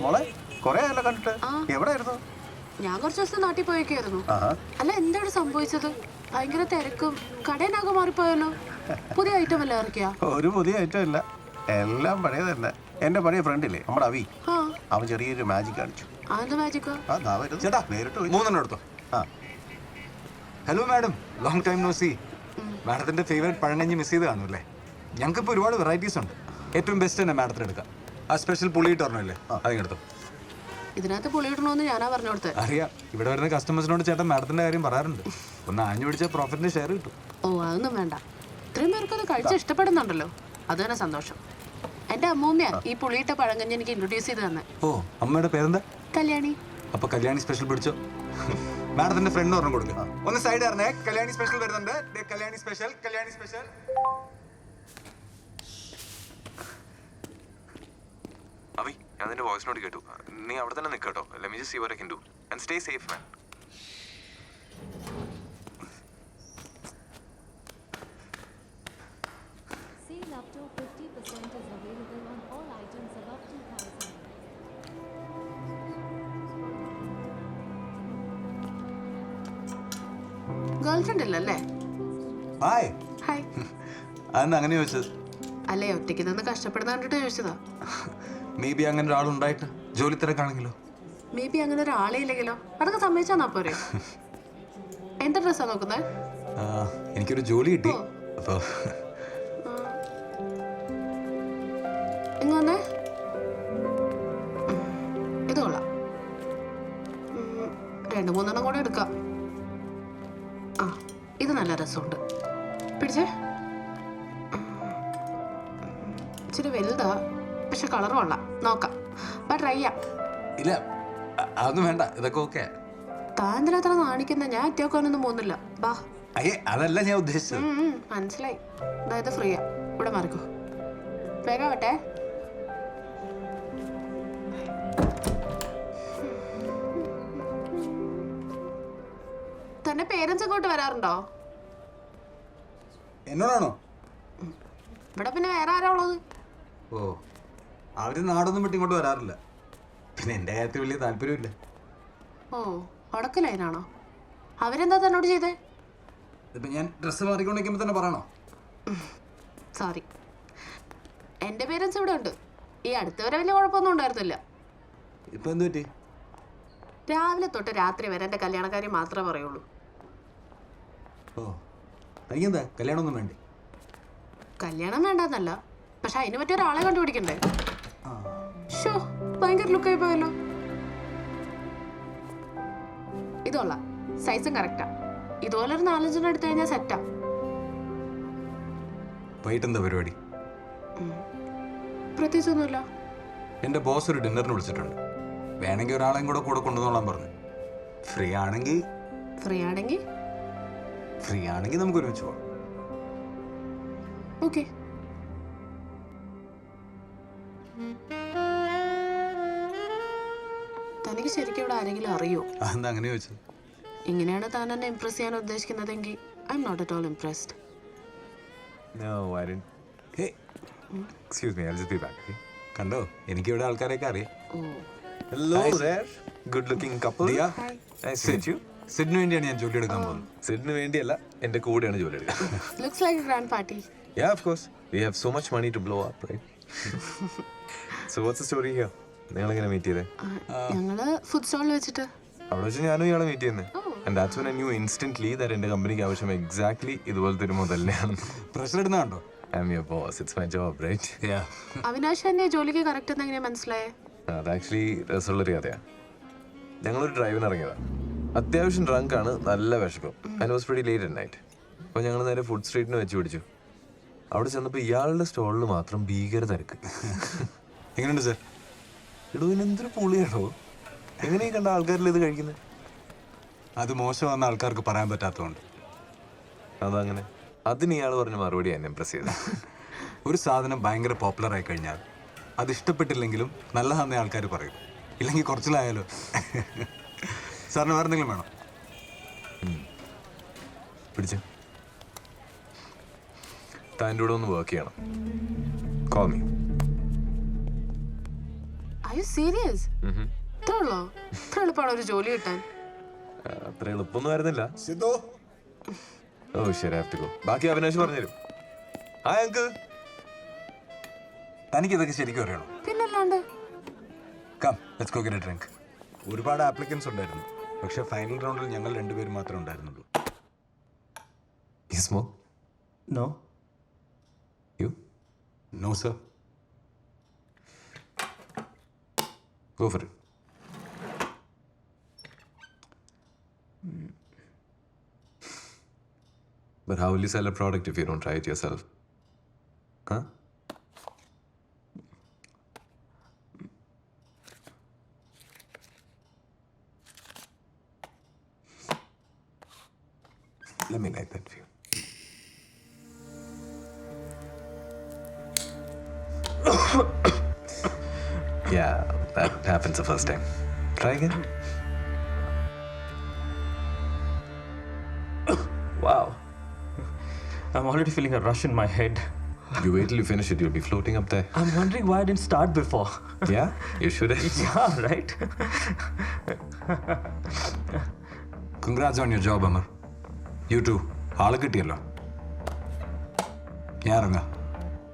മോളെ കൊറേ ആയല്ലോ കണ്ടിട്ട്. എവിടെയായിരുന്നു? ഞാൻ കുറച്ച് ദിവസം നാട്ടിൽ പോയേക്കായിരുന്നു. അല്ല, എന്താണ് സംഭവിച്ചത്? ഭയങ്കര തിരക്കും കടയിനാകെ മാറിപ്പോയല്ലോ. പുതിയ ഐറ്റം അല്ല ഇറക്കിയ? ഒരു പുതിയ ഐറ്റം ഇല്ല, എല്ലാം പഴയ തന്നെ. എന്റെ പഴയ ഫ്രണ്ടില്ലേ നമ്മുടെ അവി, അവൻ ചെറിയൊരു മാജിക് കാണിച്ചു. ചേട്ടാ നേരിട്ട് 3 എടുത്തോ. Hello madam, long time no see. മാഡത്തിന്റെ ഫേവറേറ്റ് പഴങ്കഞ്ഞി മിസ് ചെയ്ത് കാണുമല്ലേ? ഞങ്ങൾക്കിപ്പോൾ ഒരുപാട് വെറൈറ്റീസ് ഉണ്ട്. ഏറ്റവും ബെസ്റ്റ് തന്നെ മാഡത്തിന് എടുക്കാം. ആ സ്പെഷ്യൽ പുളിയിട്ട് പറഞ്ഞല്ലേ, അതിനെടുത്തോ. ഇതിനകത്ത് പുളിയിടണമെന്ന് ഞാനാ പറഞ്ഞു കൊടുത്തത്. അറിയാം, ഇവിടെ വരുന്ന കസ്റ്റമേഴ്സിനോട് ചേട്ടൻ മാഡത്തിന്റെ കാര്യം പറയാറുണ്ട്. ഒന്ന് ആഞ്ഞു പിടിച്ചാൽ പ്രോഫിറ്റിന്റെ ഷെയർ കിട്ടും. ഓ, അതൊന്നും വേണ്ട. ഇത്രയും പേർക്ക് അത് കഴിച്ച് ഇഷ്ടപ്പെടുന്നുണ്ടല്ലോ, അത് തന്നെ സന്തോഷം. എന്റെ അമ്മൂമ്മയാ ഈ പുളിയിട്ട പഴങ്കഞ്ഞി എനിക്ക് ഇൻട്രൊഡ്യൂസ് ചെയ്ത് തന്നെ. ഓ, അമ്മയുടെ പേരെന്താ? കല്യാണി. അപ്പൊ കല്യാണി സ്പെഷ്യൽ പിടിച്ചോ. മാഡത്തിന്റെ ഫ്രണ്ട് പറഞ്ഞു കൊടുക്കുക. ഒന്ന് സൈഡ് ഇറങ്ങേ, കല്യാണി സ്പെഷ്യൽ വരുന്നുണ്ട്. Kalyani special, Kalyani special. അവി, ഞാൻ നിന്റെ വോയിസ് നോട്ട് കേട്ടു. നീ അവിടെ തന്നെ നിൽക്കട്ടോ. Let me just see what I can do and stay safe man. Sale up to 50% is available on all items above 2,000. Girlfriend ഇല്ലല്ലേ? ഹായ്. ഹായ്. അതെന്താ അങ്ങനെ ചോദിച്ചത്? അല്ലേ, ഒറ്റയ്ക്ക് നിന്ന് കഷ്ടപ്പെടുന്ന കണ്ടിട്ട് ചോദിച്ചതാ. മേ ബി അങ്ങനെ ഒരാളുണ്ടായിട്ട് ജോലി തിരക്കാണെങ്കിലോ? മേ ബി അങ്ങനെ ഒരാളെ ഇല്ലെങ്കിലോ? അതൊക്കെ സമ്മതിച്ചാ പോരെ? എന്താ ഡ്രസ്സാ നോക്കുന്നത്? എനിക്കൊരു ജോലി കിട്ടി. അപ്പൊ ഇങ്ങ് വന്നേ. ഇത് കൊള്ളാം. 2-3 കൂടെ എടുക്കാം. ആ, ഇത് നല്ല രസമുണ്ട്. പിടിച്ചേ. ഇച്ചിരി വലുതാ, പക്ഷെ കളർ കൊള്ളാം. നോക്കാം, ട്രൈ ചെയ്യാം. ഇല്ല, അതൊന്നും വേണ്ട, ഇതൊക്കെ ഓക്കെ. താൻ അത്ര നാണിക്കുന്ന? ഞാൻ അത്യാക്കാനൊന്നും പോകുന്നില്ല. ബാ. അയ്യേ, അതല്ല ഞാൻ ഉദ്ദേശിച്ചത്. മനസ്സിലായി. അതായത് ഫ്രീയാ. ഇവിടെ മാറിക്കോ. വേഗാവട്ടെ. തന്നെ പേരൻസ് ഇങ്ങോട്ട് വരാറുണ്ടോ? എന്നോടാണോ? ഇവിടെ പിന്നെ വേറെ ആരാ ഉള്ളത്? ഓ, അവര് നാടൊന്നും വിട്ട് ഇങ്ങോട്ട് വരാറില്ല. പിന്നെ എന്റെ കാര്യത്തിൽ വലിയ താല്പര്യമില്ല. ഓ, ഉടക്ക് ലൈനാണോ? അവരെന്താ തന്നോട് ചെയ്തേ? ഇപ്പൊ ഞാൻ ഡ്രസ്സ് മാറിക്കൊണ്ടിരിക്കുമ്പോ തന്നെ പറയണോ? സോറി, എന്റെ പേരൻസ് ഇവിടെ ഉണ്ട്. ഈ അടുത്തവരെ വലിയ കുഴപ്പമൊന്നും ഉണ്ടായിരുന്നില്ല. ഇപ്പൊ എന്ത് പറ്റി? രാവിലെ തൊട്ട് രാത്രി വരെ എന്റെ കല്യാണക്കാരി മാത്രമേ പറയുള്ളൂ. ഓ, എനിക്കെന്താ കല്യാണമൊന്നും വേണ്ടേ? കല്യാണം വേണ്ടെന്നല്ല, പക്ഷെ അതിന് പറ്റിയ ഒരാളെ കണ്ടുപിടിക്കണ്ടേ? ഷോ, ഭയങ്കര ലുക്കായി പോയല്ലോ. ഇതോള സൈസും കറക്റ്റാ. ഇതുപോലെ ഒരു 4-5 എടുത്തു കഴിഞ്ഞാൽ സെറ്റാ. വൈകിട്ട് എന്താ പരിപാടി? പ്രത്യേകിച്ചൊന്നുമില്ല. എന്റെ ബോസ് ഒരു ഡിന്നറിന് വിളിച്ചിട്ടുണ്ട്. വേണമെങ്കിൽ ഒരാളെയും കൂടെ കൊണ്ടുവന്നോളാൻ പറഞ്ഞു. ഫ്രീ ആണെങ്കിൽ നമുക്ക് ഒരുമിച്ച് പോവാം. ഓക്കെ. തനിക്ക് ശരിക്കും ഇവിടെ ആരെങ്കിലും അറിയോ? അതെന്താ അങ്ങനെ ചോദിച്ചത്? ഇങ്ങനെയാണ് താൻ എന്നെ ഇംപ്രസ് ചെയ്യാൻ ഉദ്ദേശിക്കുന്നതെങ്കിൽ I'm not at all impressed. No, I didn't. Hey, excuse me, I'll just be back. Okay? കണ്ടോ, എനിക്ക് ഇവിടെ ആൾക്കാരെയൊക്കെ അറിയാം. Hello there. Good looking couple. Diya, Nice to meet you. സിഡിന് വേണ്ടിയാണ് ഞാൻ ജോലി എടുക്കാൻ പോകുന്നത്. സിഡിന് വേണ്ടിയല്ല, എന്റെ കൂടെയാണ് ജോലി എടുക്കുക. Looks like A grand party. Yeah, of course. We have so much money to blow up, right? So what's the story here? നിങ്ങൾ എങ്ങനെ മീറ്റ് ചെയ്തേ? ഞങ്ങള് ഫുഡ് സ്റ്റോളിൽ വെച്ചിട്ട്. അവിടെ വെച്ച് ഞാനും ഇയാളെ മീറ്റ് ചെയ്യുന്നത്. And that's when I knew instantly that എന്റെ കമ്പനിക്ക് ആവശ്യം എക്സാക്ട്ലി ഇതുപോലത്തെ ഒരു മുതലിനെയാണ്. പ്രഷർ ഇടുന്ന കണ്ടോ? I'm your boss. It's my job, right? Yeah. Avinash എന്നെ ജോലിക്ക് കറക്റ്റ് എന്ന് എങ്ങനെയാ മനസ്സിലായേ? അത് ആക്ച്വലി രസമുള്ളൊരു കഥയാണ്. ഞങ്ങളൊരു ഡ്രൈവിന് ഇറങ്ങിയതാണ്. അത്യാവശ്യം ഡ്രങ്കാണ്, നല്ല വിശക്കും. And was very late at night. അപ്പോൾ ഞങ്ങൾ നേരെ ഫുഡ് സ്ട്രീറ്റിന് വെച്ച് പിടിച്ചു. അവിടെ ചെന്നപ്പോൾ ഇയാളുടെ സ്റ്റോളിൽ മാത്രം ഭീകര തിരക്ക്. എങ്ങനെയുണ്ട് സാർ? ഇടൂ, ഇതിനെന്തൊരു പുളിയാണോ? എങ്ങനെയും കണ്ട ആൾക്കാരിൽ ഇത് കഴിക്കുന്നത്? അത് മോശമാണെന്ന് ആൾക്കാർക്ക് പറയാൻ പറ്റാത്തതുകൊണ്ട്. അതങ്ങനെ. അതിന് ഇയാൾ പറഞ്ഞ മറുപടി എന്നെ ഇംപ്രസ് ചെയ്തത്. ഒരു സാധനം ഭയങ്കര പോപ്പുലർ ആയി കഴിഞ്ഞാൽ അത് ഇഷ്ടപ്പെട്ടില്ലെങ്കിലും നല്ലതാണെന്നേ ആൾക്കാർ പറയും. ഇല്ലെങ്കിൽ കുറച്ചിലായാലോ. സാറിന് വേറെ എന്തെങ്കിലും വേണം? പിടിച്ച താൻ്റെ കൂടെ ഒന്ന് വർക്ക് ചെയ്യണം. Call me. I Are you serious? ഇത്ര ഉള്ളോ? ഇത്ര എളുപ്പമാണോ ഒരു ജോലി കിട്ടാൻ? അത്ര എളുപ്പമൊന്നും ആയിരുന്നില്ല. സിദ്ധു ഓ ശരി, ഹാവ് ടു ഗോ. ബാക്കി അവിനാശ് പറഞ്ഞുതരും. Hi uncle. തനിക്ക് ഇതൊക്കെ ശരിക്കും അറിയണോ? പിന്നല്ലാണ്ട്. Come let's go get a drink. ഒരുപാട് ആപ്ലിക്കൻസ് ഉണ്ടായിരുന്നു, പക്ഷെ ഫൈനൽ റൗണ്ടിൽ ഞങ്ങൾ രണ്ടുപേരും മാത്രമേ ഉണ്ടായിരുന്നുള്ളൂ. You smoke? No You? No sir. Go for it. But how will you sell a product if you don't try it yourself? Huh? Let me light that for you. Yeah, that happens the first time. Try again. Wow. I'm already feeling a rush in my head. You wait till you finish it, you'll be floating up there. I'm wondering why I didn't start before. Yeah? You should have. Yeah, right? Congrats on your job, Amar. You too. ആളെ കിട്ടിയല്ലോ. ഞാൻ ഇറങ്ങാം.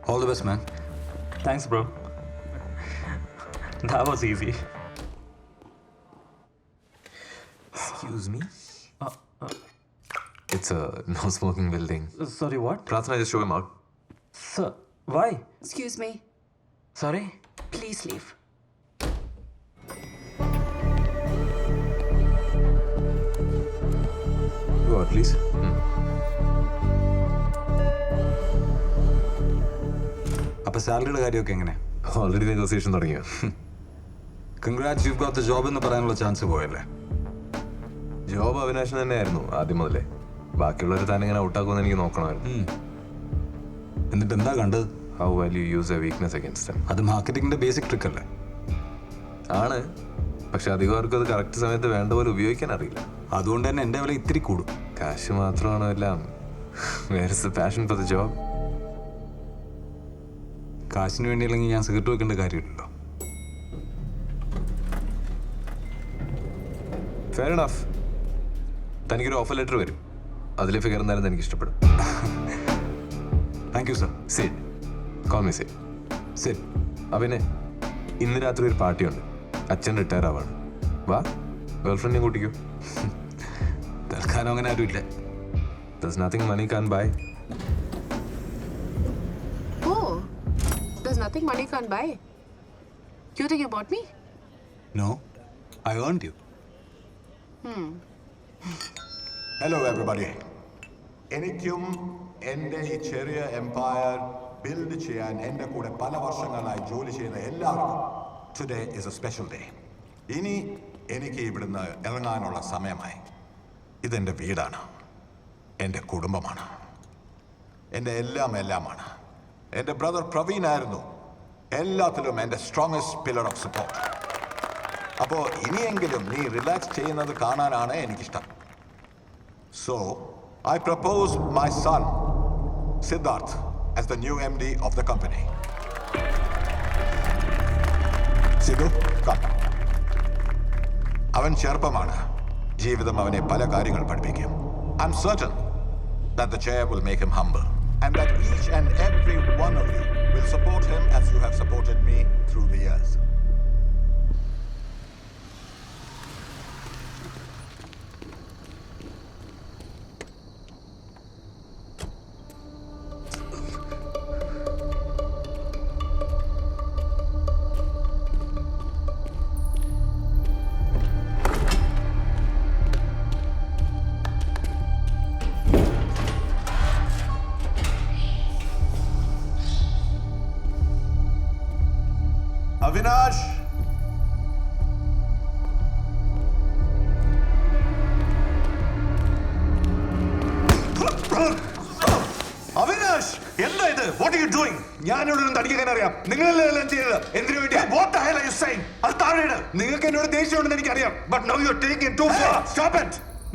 All the best, man. Thanks, bro. That was easy. Excuse me? It's a no smoking building. Sorry, what? Prathana, just show him out. Sir, why? Excuse me. Sorry? Please leave. Go out, please. അപ്പൊ സാലറിയുടെ കാര്യമൊക്കെ എങ്ങനെ? Already negotiation തുടങ്ങിയോ? Congrats, you got the job എന്ന് പറയാനുള്ള chance പോയല്ലേ? Job അവിനാശം തന്നെയായിരുന്നു ആദ്യം മുതലേ. ബാക്കിയുള്ളവർ താനിങ്ങനെ ഔട്ടാക്കുമെന്ന് എനിക്ക് നോക്കണമായിരുന്നു. എന്നിട്ട് എന്താ കണ്ടത്? How well you use a weakness against them. അത് മാർക്കറ്റിംഗിന്റെ ബേസിക് ട്രിക്ക് അല്ലേ? ആണ്, പക്ഷെ അധികം ആർക്കും അത് കറക്റ്റ് സമയത്ത് വേണ്ട പോലെ ഉപയോഗിക്കാൻ അറിയില്ല. അതുകൊണ്ട് തന്നെ എൻ്റെ വില ഇത്തിരി കൂടും. കാശ് മാത്രമാണോ എല്ലാം? Where is the passion for the job? കാശിന് വേണ്ടിയില്ലെങ്കിൽ ഞാൻ സിഗരറ്റ് വെക്കേണ്ട കാര്യമില്ലല്ലോ. Fair enough. തനിക്കൊരു ഓഫർ ലെറ്റർ വരും, അതിലെ ഫിഗർ എന്തായാലും എനിക്ക് ഇഷ്ടപ്പെടും. Thank you sir. Sid, call me Sid. ശരി. പിന്നെ ഇന്ന് രാത്രി ഒരു പാർട്ടിയുണ്ട്. അച്ഛൻ റിട്ടയർ ആവാണ്. വാ, ഗേൾഫ്രണ്ടിനെ കൂട്ടിക്കോ. തൽക്കാലം അങ്ങനെ ആരും ഇല്ല. There's nothing money can't buy. Oh, there's nothing money can't buy. You think you bought me? No, I earned you. Hello everybody. എനിക്കും എൻ്റെ ഈ ചെറിയ എംപയർ ബിൽഡ് ചെയ്യാൻ എൻ്റെ കൂടെ പല വർഷങ്ങളായി ജോലി ചെയ്യുന്ന എല്ലാവർക്കും today is A special day. ഇനി എനിക്ക് ഇവിടുന്ന് ഇറങ്ങാനുള്ള സമയമായി. ഇതെൻ്റെ വീടാണ്, എൻ്റെ കുടുംബമാണ്, എൻ്റെ എല്ലാമാണ്. എൻ്റെ ബ്രദർ പ്രവീൺ ആയിരുന്നു എല്ലാത്തിലും എൻ്റെ സ്ട്രോങ്ങസ്റ്റ് പില്ലർ ഓഫ് സപ്പോർട്ട്. അപ്പോൾ ഇനിയെങ്കിലും നീ റിലാക്സ് ചെയ്യുന്നത് കാണാനാണ് എനിക്കിഷ്ടം. So, I propose my son, Siddharth, as the new MD of the company. Sidhu, come. അവൻ ചെറുപ്പമാണ്, ജീവിതം അവനെ പല കാര്യങ്ങൾ പഠിപ്പിക്കും. I'm certain that the chair will make him humble and that each and every one of you will support him as you have supported me through the years. Avinash, Avinash, എന്താ ഇത്? What are you doing? ഞാനിവിടെ നിന്ന് തടിക്കാൻ അറിയാം. നിങ്ങളെല്ലാം ചെയ്തത് എന്തിനു വേണ്ടി? What the hell are you saying? അത് താഴെയിട്. നിങ്ങൾക്ക് എന്നോട് ദേഷ്യമുണ്ടെന്ന് എനിക്കറിയാം. But now you're taking it too far. Stop it.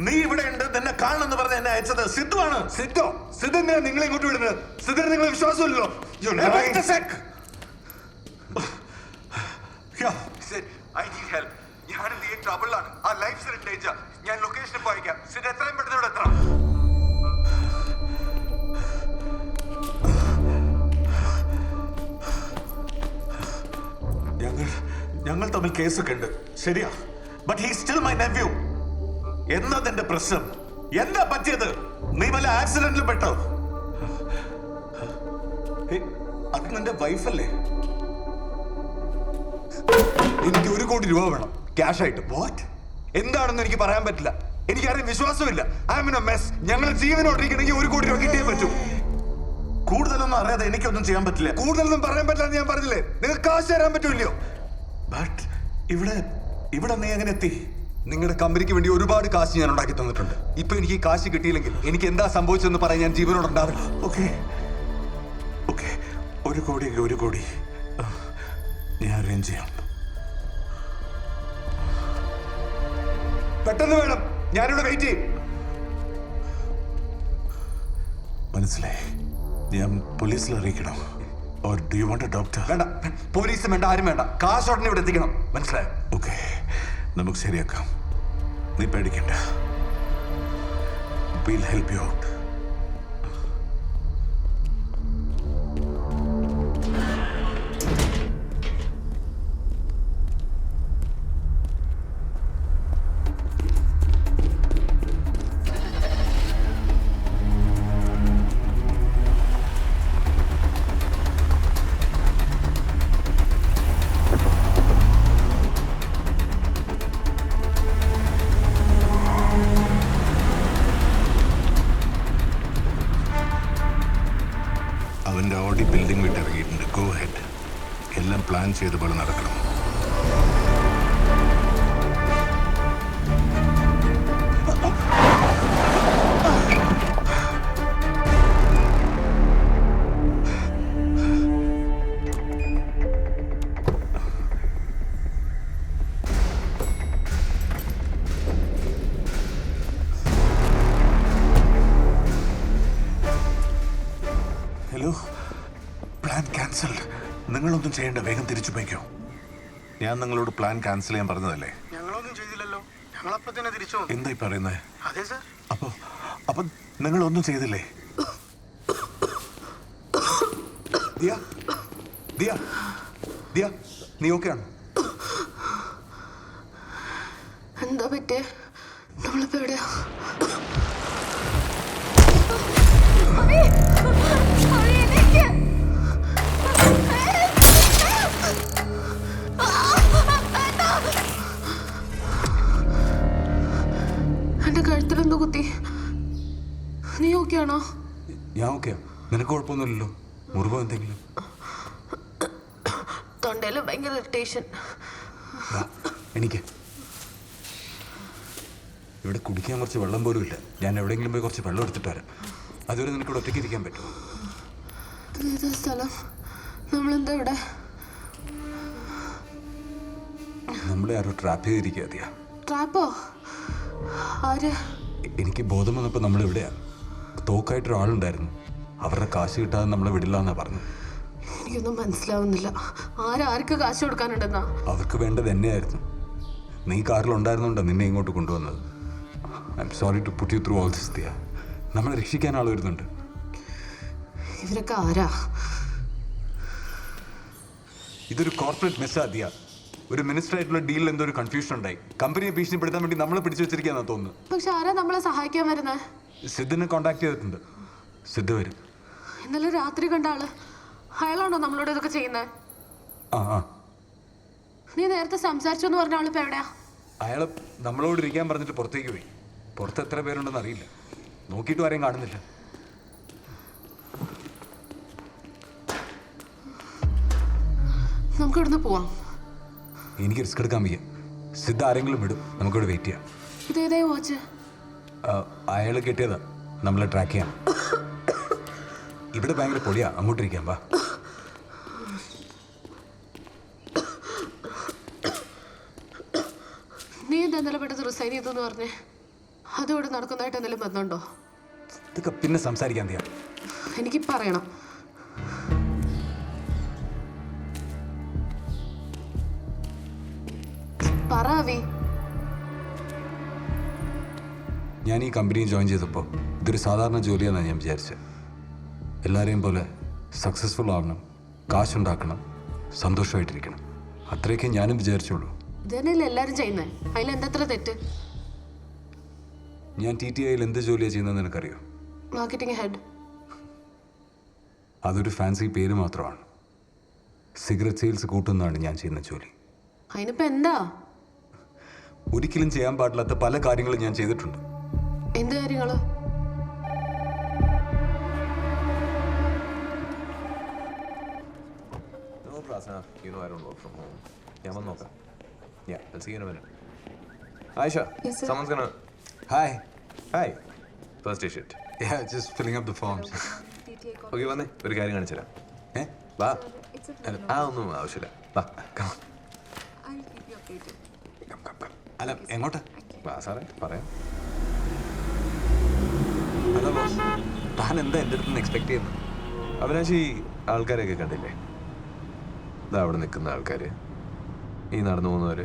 നീ ഇവിടെ ഉണ്ട്, നിന്നെ കാണണമെന്ന് പറഞ്ഞ് എന്നെ അയച്ചത് സിദ്ധു ആണ്. സിദ്ധു എന്തിനാ നിങ്ങളെ ഇങ്ങോട്ട് വിടുന്നത്? സിദ്ധുവിന് നിങ്ങളെ വിശ്വാസമില്ലല്ലോ. ഞങ്ങൾ തമ്മിൽ കേസൊക്കെ ഉണ്ട്, ശരിയാ. But he still my nephew. എന്താ നിന്റെ പ്രശ്നം? എന്താ പറ്റിയത്? നീ വല്ല ആക്സിഡന്റിൽ പെട്ടോ? അത് നിന്റെ വൈഫല്ലേ? എനിക്ക് 1 കോടി രൂപ വേണം ക്യാഷ് ആയിട്ട്. വാട്ട്? എന്താണെന്ന് എനിക്ക് പറയാൻ പറ്റില്ല. എനിക്കാരും വിശ്വാസമില്ല. I am in a mess. ഞങ്ങൾ ജീവനോടിരിക്കണമെങ്കിൽ 1 കോടി രൂപ കിട്ടിയേ പറ്റൂ. കൂടുതലൊന്നും അറിയാതെ എനിക്കൊന്നും ചെയ്യാൻ പറ്റില്ല. കൂടുതലൊന്നും പറയാൻ പറ്റില്ല എന്ന് ഞാൻ പറഞ്ഞില്ലേ? നിങ്ങൾക്ക് കാശ് തരാൻ പറ്റൂല്ലയോ? ബട്ട് ഇവിടെ നീ എങ്ങനെ എത്തി? നിങ്ങളുടെ കമ്പനിക്ക് വേണ്ടി ഒരുപാട് കാശ് ഞാൻ ഉണ്ടാക്കി തന്നിട്ടുണ്ട്. ഇപ്പൊ എനിക്ക് ഈ കാശ് കിട്ടിയില്ലെങ്കിൽ എനിക്ക് എന്താ സംഭവിച്ചതെന്ന് പറയാൻ ഞാൻ ജീവനോടുണ്ടാവില്ല. ഓക്കെ, 1 കോടി ഞാൻ അറേഞ്ച് ചെയ്യാം. പെട്ടെന്ന് വേണം. ഞാനിവിടെ വെയിറ്റ് ചെയ്യും. മനസ്സിലായി. ഞാൻ പോലീസിൽ അറിയിക്കണം? Or do you want A doctor? വേണ്ട, പോലീസും വേണ്ട, ആരും വേണ്ട. കാശ് ഉടനെ ഇവിടെ എത്തിക്കണം. മനസ്സിലായോ? ഓക്കെ, നമുക്ക് ശരിയാക്കാം. നീ പേടിക്കണ്ട. Will help you out. അവൻ്റെ ഓടി ബിൽഡിംഗ് വിട്ടിറങ്ങിയിട്ടുണ്ട്. Go head. എല്ലാം പ്ലാൻ ചെയ്ത പോലെ നടക്കണം. Hello, plan cancelled. നിങ്ങളൊന്നും ചെയ്യേണ്ട, വേഗം തിരിച്ചു പോയിക്കോ. ഞാൻ നിങ്ങളോട് പ്ലാൻ ക്യാൻസൽ ചെയ്യാൻ പറഞ്ഞതല്ലേ? ഞങ്ങളൊന്നും ചെയ്തില്ലല്ലോ. ഞങ്ങളപ്പോ തന്നെ തിരിച്ചു വന്നു. എന്തായി പറയുന്നത്? അതെ സർ. അപ്പൊ നിങ്ങളൊന്നും ചെയ്തില്ലേ? ദിയ, ദിയ, ദിയ, നീ ഓക്കെ ആണോ? എന്താ പറ്റേ? നമ്മളിപ്പോ എവിടെയാ? എന്റെ കഴുത്തിലെന്തോ കുത്തി. നീ ഓക്കെ ആണോ? ഞാൻ ഓക്കെയാ. നിനക്ക് കുഴപ്പമൊന്നുമില്ലല്ലോ? മുറിവോ എന്തെങ്കിലും? തൊണ്ടയില് ഭയങ്കര ഇറിറ്റേഷൻ. എനിക്ക് ഇവിടെ കുടിക്കാൻ കുറച്ച് വെള്ളം പോലും ഇല്ല. ഞാൻ എവിടെയെങ്കിലും പോയി കുറച്ച് വെള്ളം എടുത്തിട്ട് വരാം. അതുവരെ നിനക്ക് ഒറ്റയ്ക്ക് ഇരിക്കാൻ പറ്റുമോ? ഏതാ സ്ഥലം? നമ്മളെന്താ ഇവിടെ? നമ്മളെ ആരോ ട്രാപ്പ് ചെയ്തിരിക്കുക. ട്രാപ്പോ? ആര്? എനിക്ക് ബോധം വന്നപ്പോൾ നമ്മളിവിടെയാ. തോക്കായിട്ടൊരാളുണ്ടായിരുന്നു. അവരുടെ കാശ് കിട്ടാതെ നമ്മളെ വിടില്ല എന്നാ പറഞ്ഞു. എനിക്കൊന്നും മനസ്സിലാവുന്നില്ല. ആർക്ക് കാശ് കൊടുക്കാനുണ്ടെന്നാ? അവർക്ക് വേണ്ടത് എന്നെയായിരുന്നു. നീ കാറിലുണ്ടായിരുന്നുണ്ടോ നിന്നെ ഇങ്ങോട്ട് കൊണ്ടുവന്നത്. I am sorry to put you through all this. Diya, നമ്മളെ രക്ഷിക്കാൻ ആൾ വരുന്നുണ്ട്. ഇവരൊക്കെ ആരാ? ഇതൊരു കോർപ്പറേറ്റ് മെസ്സാ ദിയ. ഒരു മിനിസ്റ്റർ ആയിട്ടുള്ള ഡീലിൽ എന്തോ ഒരു കൺഫ്യൂഷൻ ഉണ്ടായി. കമ്പനിയെ ഭീഷണിപ്പെടുത്താൻ വേണ്ടി നമ്മളെ പിടിച്ചു വെച്ചിരിക്കാന്നാ തോന്നുന്നു. പക്ഷെ ആരാ നമ്മളെ സഹായിക്കാൻ വരുന്നത്? സിദ്ധിനെ കോണ്ടാക്ട് ചെയ്തിട്ടുണ്ട്. സിദ്ധ് വരും. ഇന്നലെ രാത്രി കണ്ട ആള് അയാളാണോ നമ്മളോട് ഇതൊക്കെ ചെയ്യുന്നത്? ആ, നീ നേരത്തെ സംസാരിച്ചു എന്ന് പറഞ്ഞ ആളിപ്പോ എവിടെയാ? അയാൾ നമ്മളോട് ഇരിക്കാൻ പറഞ്ഞിട്ട് പുറത്തേക്ക് പോയി. പുറത്ത് എത്ര പേരുണ്ടെന്ന് അറിയില്ല. നോക്കിയിട്ട് ആരെയും കാണുന്നില്ല. നമുക്ക് ഇവിടുന്ന് പോവാം. എനിക്ക് റിസ്ക് എടുക്കാൻ വയ്യ. സിദ്ധ ആരെങ്കിലും വിടും. നമുക്കിവിടെ വെയിറ്റ് ചെയ്യാം. ഇതേതായി വാച്ച്? അയാൾ കെട്ടിയതാ നമ്മളെ ട്രാക്ക് ചെയ്യാൻ. ഇവിടെ ഭയങ്കര പൊടിയാ. അങ്ങോട്ടിരിക്കാം. വാ. നീ എന്താ ഇന്നലെ പെട്ടെന്ന് റിസൈൻ ചെയ്തെന്ന് പറഞ്ഞേ? അതോടെ നടക്കുന്നതായിട്ട് എന്തെങ്കിലും ബന്ധമുണ്ടോ? ഇതൊക്കെ പിന്നെ സംസാരിക്കാൻ തീയാ. എനിക്ക് പറയണം. പറ അവി. ഞാൻ ഈ കമ്പനി ജോയിൻ ചെയ്തപ്പോൾ ഇതൊരു സാധാരണ ജോലിയാണെന്നാണ് ഞാൻ വിചാരിച്ചത്. എല്ലാവരെയും പോലെ സക്സസ്ഫുൾ ആവണം, കാശുണ്ടാക്കണം, സന്തോഷമായിട്ടിരിക്കണം. അത്രയൊക്കെ ഞാനും വിചാരിച്ചുള്ളൂ. ഇത് തന്നെയല്ലേ എല്ലാവരും ചെയ്യുന്നത്, അതിലെന്തത്ര തെറ്റ്? ഞാൻ TTIയിൽ എന്ത് ജോലിയാണ് ചെയ്യുന്നതെന്ന് നിനക്കറിയോ? Marketing head. അതൊരു ഫാൻസി പേര് മാത്രമാണ്. സിഗരറ്റ് സെയിൽസ് കൂട്ടുന്നതാണ് ഞാൻ ചെയ്യുന്ന ജോലി. അതിനിപ്പോ എന്താ? ഒരിക്കലും ചെയ്യാൻ പാടില്ലാത്ത പല കാര്യങ്ങളും ഞാൻ ചെയ്തിട്ടുണ്ട്. എന്ത് കാര്യങ്ങള്? No, Prasna, you know I don't work from home. ഞാൻ വന്ന് നോക്കാം. Yeah, I'll see you in a minute. Aisha, Yes, sir. someone's gonna... Hi. Hi. First day shift. Yeah, just filling up the forms. Okay, വന്നേ. ഒരു കാര്യം കാണിച്ചു തരാം. ഏ? വാ. ഒന്നും ആവശ്യമില്ല. വാ, come on. Come, come, come. അല്ല, എങ്ങോട്ടാ? വാ സാറേ, പറയാം. അല്ല ബോസ്, താൻ എന്താ എൻ്റെ അടുത്ത് നിന്ന് എക്സ്പെക്ട് ചെയ്യുന്നത്? അവിനാശ് ഈ ആൾക്കാരെയൊക്കെ കണ്ടില്ലേ? ഇതാ അവിടെ നിൽക്കുന്ന ആൾക്കാർ, ഈ നടന്നു പോകുന്നവർ,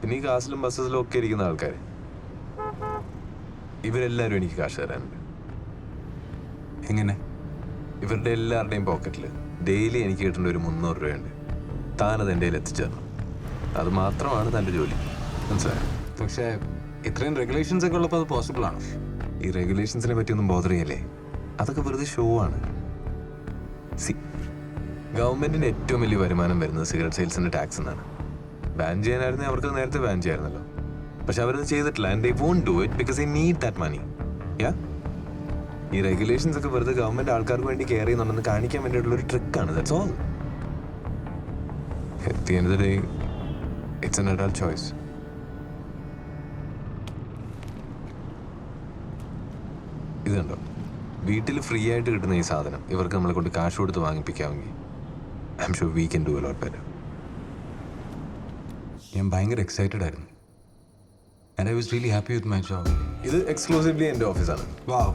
പിന്നെ ഈ കാസിലും ബസ്സിലും ഒക്കെ ഇരിക്കുന്ന ആൾക്കാർ, ഇവരെല്ലാവരും എനിക്ക് കാശ് തരാനുണ്ട്. എങ്ങനെ? ഇവരുടെ എല്ലാവരുടെയും പോക്കറ്റിൽ ഡെയിലി എനിക്ക് കിട്ടേണ്ട ഒരു 300 രൂപയുണ്ട്. താനത് എൻ്റെ കയ്യിൽ എത്തിച്ചു തരണം. അത് മാത്രമാണ് തൻ്റെ ജോലി, മനസ്സിലായോ? പക്ഷേ ഇത്രയും റെഗുലേഷൻസ് ഒക്കെ ഉള്ളപ്പോൾ അത് പോസിബിൾ ആണോ? ഈ റെഗുലേഷൻസിനെ പറ്റിയൊന്നും ബോധർ ചെയ്യല്ലേ. അതൊക്കെ വെറുതെ ഷോ ആണ്. സി, ഗവൺമെൻറ്റിന് ഏറ്റവും വലിയ വരുമാനം വരുന്നത് സിഗരറ്റ് സെയിൽസിൻ്റെ ടാക്സ് എന്നാണ്. ബാൻ ചെയ്യാനായിരുന്നു അവർക്ക് നേരത്തെ ബാൻ ചെയ്യായിരുന്നല്ലോ. പക്ഷെ അവരത് ചെയ്തിട്ടില്ല. And they won't do it because they need that money. Yeah, ഈ റെഗുലേഷൻസ് ഒക്കെ വെറുതെ ഗവൺമെൻറ് ആൾക്കാർക്ക് വേണ്ടി കെയർ ചെയ്യുന്നുണ്ടെന്ന് കാണിക്കാൻ വേണ്ടിയിട്ടുള്ളൊരു ട്രിക്കാണ്. That's all. At the end of the day it's an adult choice. ഇത് കണ്ടോ, വീട്ടിൽ ഫ്രീ ആയിട്ട് കിട്ടുന്ന ഈ സാധനം ഇവർക്ക് നമ്മളെ കൊണ്ട് കാശ് കൊടുത്ത് വാങ്ങിപ്പിക്കാമെങ്കിൽ I'm sure we can do a lot better. ഞാൻ ഭയങ്കര എക്സൈറ്റഡ് ആയിരുന്നു. And I was really happy with my job. ഇത് എക്സ്ക്ലൂസീവ്ലി എൻ്റെ ഓഫീസാണ്. വാവ്.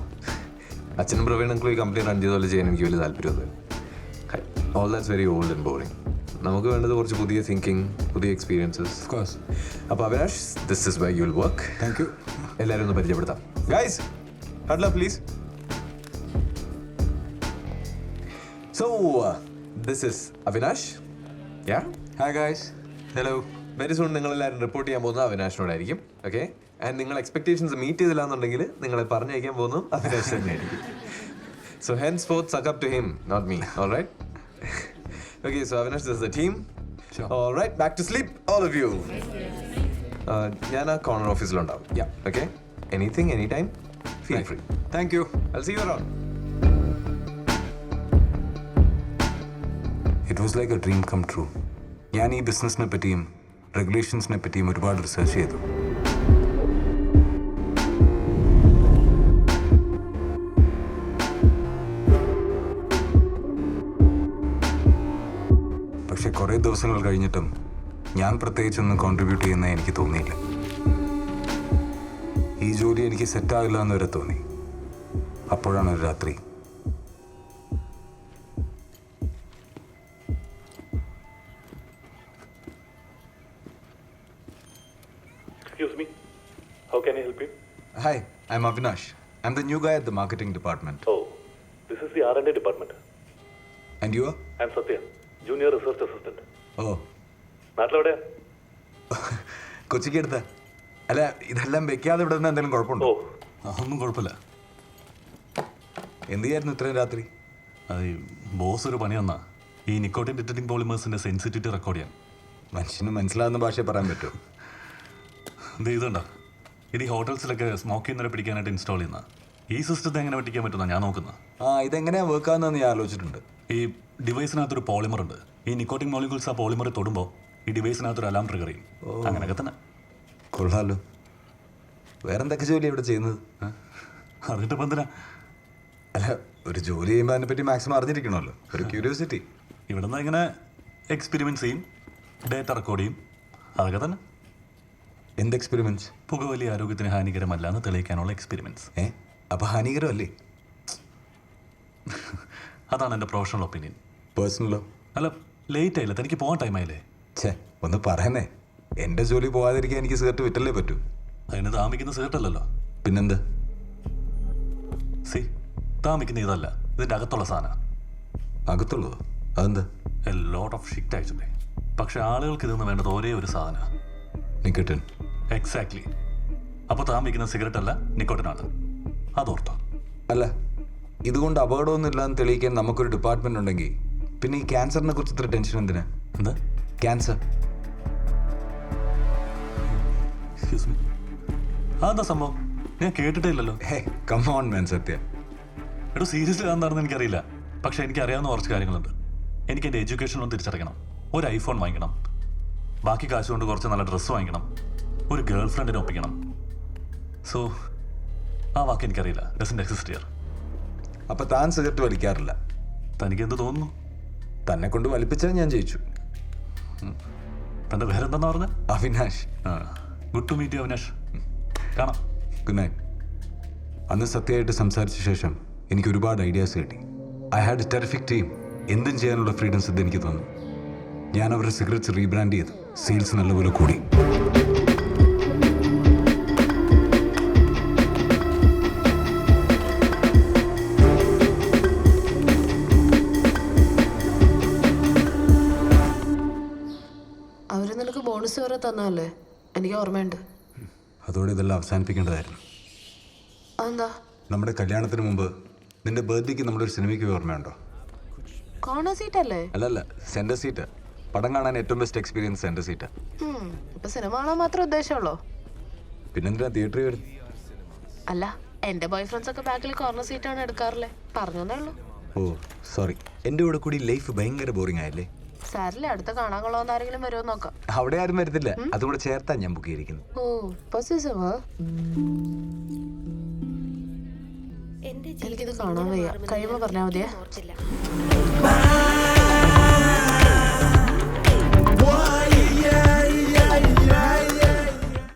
അച്ഛനും പ്രവീണും ഈ കമ്പനി റൺ ചെയ്ത പോലെ ചെയ്യാൻ എനിക്ക് വലിയ താല്പര്യമൊന്നുമില്ല. All that's very old and boring. നമുക്ക് വേണ്ടത് കുറച്ച് പുതിയ തിങ്കിങ്, പുതിയ എക്സ്പീരിയൻസസ്. Of course. അപ്പോൾ Avinash, this is why you will work. Thank you. എല്ലാവരും ഒന്ന് പരിചയപ്പെടുത്താം. Guys, huddle please. So this is Avinash. Yeah, hi guys. Hello. Very soon നിങ്ങളെല്ലാവരും റിപ്പോർട്ട് ചെയ്യാൻ പോകുന്നത് അവിനാഷിനോടായിരിക്കും. ഓക്കെ, ആൻഡ് നിങ്ങൾ എക്സ്പെക്ടേഷൻസ് മീറ്റ് ചെയ്തില്ല എന്നുണ്ടെങ്കിൽ നിങ്ങളെ പറഞ്ഞയക്കാൻ പോകുന്നു അവിനാഷ് തന്നെയായിരിക്കും. So henceforth suck up to him, not me. Alright? Okay, so Avinash, this is the team. Alright, back to sleep all of U. ഞാൻ ആ കോർണർ ഓഫീസിലുണ്ടാവും. Yeah, okay. Anything, any time, feel free. Thank you. I'll see you around. It was like a dream come true. ഞാൻ ഈ ബിസിനസ്സിനെ പറ്റിയും റെഗുലേഷൻസിനെ പറ്റിയും ഒരുപാട് research ചെയ്തു. പക്ഷെ കുറേ ദിവസങ്ങൾ കഴിഞ്ഞിട്ടും ഞാൻ പ്രത്യേകിച്ചൊന്നും കോൺട്രിബ്യൂട്ട് ചെയ്യുന്നത് എനിക്ക് തോന്നിയില്ല. ഈ ജോലി എനിക്ക് സെറ്റാകില്ല എന്ന് വരെ തോന്നി. അപ്പോഴാണ് ഒരു രാത്രി Excuse me, how can I help you? Hi, I'm Avinash. I'm the new guy at the marketing department. Oh, this is the R&D department. And you are? I'm Satya, junior research assistant. Oh, നാട്ടിലെവിടെയാ? കൊച്ചിക്ക് എടുത്ത. അല്ല, ഇതെല്ലാം വെക്കാതെ ഇവിടെ നിന്ന് എന്തെങ്കിലും കുഴപ്പമുണ്ടോ? ഒന്നും കുഴപ്പമില്ല. എന്ത് ചെയ്യായിരുന്നു ഇത്രയും രാത്രി? അത് ബോസ് ഒരു പണി തന്നാ ഈ നിക്കോട്ടിൻ ഡിറ്റക്റ്റിംഗ് പോളിമേഴ്സിന്റെ സെൻസിറ്റിവിറ്റി റെക്കോർഡ് ചെയ്യാൻ. മനുഷ്യന് മനസ്സിലാകുന്ന ഭാഷയെ പറയാൻ പറ്റുമോ? ഇത് ഇതുണ്ടോ, ഇത് ഈ ഹോട്ടൽസിലൊക്കെ സ്മോക്ക് ചെയ്യുന്നവരെ പിടിക്കാനായിട്ട് ഇൻസ്റ്റാൾ ചെയ്യുന്ന ഈ സിസ്റ്റത്തെ എങ്ങനെ പറ്റിക്കാൻ പറ്റുന്ന ഞാൻ നോക്കുന്നത്. ഇതെങ്ങനെയാ വർക്ക് ആകുന്നതെന്ന് ഞാൻ ആലോചിച്ചിട്ടുണ്ട്. ഈ ഡിവൈസിനകത്തൊരു പോളിമർ ഉണ്ട്. ഈ നിക്കോട്ടിൻ മോളിക്യൂൾസ് ആ പോളിമറിൽ തൊടുമ്പോൾ ഈ ഡിവൈസിനകത്തൊരു അലാം ട്രിഗർ ചെയ്യും. അങ്ങനെയൊക്കെ തന്നെ. കൊള്ളാലോ. വേറെന്തൊക്കെ ജോലി ഇവിടെ ചെയ്യുന്നത്? അതിട്ട് ഇപ്പം എന്തിനാ? അല്ല, ഒരു ജോലി ചെയ്യുമ്പോൾ അതിനെപ്പറ്റി മാക്സിമം അറിഞ്ഞിരിക്കണമല്ലോ. ഒരു ക്യൂരിയോസിറ്റി. ഇവിടെ നിന്ന് ഇങ്ങനെ എക്സ്പെരിമെൻറ്റ്സ് ചെയ്യും, ഡേറ്റ റെക്കോർഡ് ചെയ്യും, അതൊക്കെ തന്നെ. എന്ത് എക്സ്പെരിമെന്റ്സ്? പുകവലി ആരോഗ്യത്തിന് ഹാനികരമല്ല എന്ന് തെളിയിക്കാനുള്ള എക്സ്പെരിമെന്റ്സ്. അപ്പോൾ ഹാനികരമല്ലേ? അതാണ് എൻ്റെ പ്രൊഫഷണൽ ഒപ്പീനിയൻ. പേഴ്സണലോ? അല്ല, ലേറ്റ് ആയില്ല, തനിക്ക് പോകാൻ ടൈമായില്ലേ? ഒന്ന് പറയുന്നേ. എൻ്റെ ജോലി പോകാതിരിക്കാൻ എനിക്ക് സിഗരറ്റ് വിറ്റല്ലേ പറ്റൂ. അതിന് താമിക്കുന്ന സിഗരറ്റ് അല്ലല്ലോ. പിന്നെന്ത്? താമിക്കുന്ന ഇതല്ല, ഇതിൻ്റെ അകത്തുള്ള സാധനം. അകത്തുള്ളതോ? അതെന്താ? A lot of shit actually. പക്ഷെ ആളുകൾക്ക് ഇതെന്ന് വേണ്ടത് ഒരേ ഒരു സാധനം. നിക്കോട്ടിൻ. എക്സാക്ട്ലി. അപ്പോൾ താൻ വയ്ക്കുന്ന സിഗരറ്റ് അല്ല, നിക്കോട്ടിനാണ്. അതോർത്തോ? അല്ല, ഇതുകൊണ്ട് അപകടമൊന്നും ഇല്ലാന്ന് തെളിയിക്കാൻ നമുക്കൊരു ഡിപ്പാർട്ട്മെന്റ് ഉണ്ടെങ്കിൽ പിന്നെ ഈ ക്യാൻസറിനെ കുറിച്ച് ഇത്ര ടെൻഷൻ എന്തിനാ? എന്താ ക്യാൻസർ. എക്സ്ക്യൂസ് മീ, അതെന്താ സംഭവം? ഞാൻ കേട്ടിട്ടേ ഇല്ലല്ലോ. ഹേ കം ഓൺ മാൻ, സത്യ. എടോ സീരിയസ്ലി എന്താണെന്ന് എനിക്കറിയില്ല. പക്ഷെ എനിക്ക് അറിയാവുന്ന കുറച്ച് കാര്യങ്ങളുണ്ട്. എനിക്ക് എൻ്റെ എഡ്യൂക്കേഷൻ ലോൺ തിരിച്ചടയ്ക്കണം, ഒരു ഐഫോൺ വാങ്ങിക്കണം, ബാക്കി കാശ് കൊണ്ട് കുറച്ച് നല്ല ഡ്രസ്സ് വാങ്ങിക്കണം, ഒരു ഗേൾ ഫ്രണ്ടിനെ ഒപ്പിക്കണം. സോ ആ വാക്ക് എനിക്കറിയില്ല. Doesn't exist here. അപ്പൊ താൻ സിഗരറ്റ് വലിക്കാറില്ല? തനിക്ക് എന്ത് തോന്നുന്നു? തന്നെ കൊണ്ട് വലിപ്പിച്ചാൽ ഞാൻ ജയിച്ചു. തൻ്റെ പേരെന്താന്ന് പറഞ്ഞത്? Avinash. Good to meet you Avinash. കാണാം. Good night. അന്ന് സത്യമായിട്ട് സംസാരിച്ച ശേഷം എനിക്ക് ഒരുപാട് ഐഡിയാസ് കിട്ടി. I had a terrific team. എന്തും ചെയ്യാനുള്ള ഫ്രീഡംസ് ഇത് എനിക്ക് തോന്നുന്നു. ഞാൻ അവരുടെ സിഗരറ്റ്സ് റീബ്രാൻഡ് ചെയ്ത് സെയിൽസ് നല്ലപോലെ കൂടി. അവര് നിനക്ക് ബോണസ് വരെ തന്നല്ലേ? എനിക്ക് ഓർമ്മയുണ്ട്. അതോടെ ഇതെല്ലാം അവസാനിപ്പിക്കേണ്ടതായിരുന്നു. അതെന്താ? നമ്മുടെ കല്യാണത്തിന് മുമ്പ് നിന്റെ ബർത്ത്ഡേക്ക് നമ്മളൊരു സിനിമയ്ക്ക് ഓർമ്മയുണ്ടോ? കോർണർ സീറ്റ് അല്ലേ? അല്ലല്ല, സെൻറ്റർ സീറ്റ്. പടം കാണാൻ ഏറ്റവും ബെസ്റ്റ് എക്സ്പീരിയൻസ് സെൻറ്റർ സീറ്റ്. ഇപ്പൊ സിനിമ കാണാൻ മാത്രം ഉദ്ദേശമുള്ളോ? പിന്നെന്തിനാ തിയേറ്ററിൽ വരും? അല്ല, എന്റെ ബോയ് ഫ്രണ്ട്സ് ഒക്കെ ബാക്കിൽ കോർണർ സീറ്റാണ് എടുക്കാറില്ലേ. പറഞ്ഞേ ഉള്ളൂ. ഓ സോറി, എൻ്റെ കൂടെ കൂടി ലൈഫ് ഭയങ്കര ബോറിംഗ് ആയല്ലേ? സാരില്ല, അടുത്ത കാണാൻ കൊള്ളാവുന്ന ആരെങ്കിലും വരുമോ നോക്കാം. അവിടെ ആരും വരുന്നില്ല, അതുകൂടെ ചേർത്താൻ ഞാൻ ബുക്ക് ചെയ്തിരിക്കുന്നത്. ഓ പൊസീസീവ്. എനിക്കിത് കാണാൻ വയ്യ. കഴിയുമ്പോ പറഞ്ഞാൽ മതിയേ.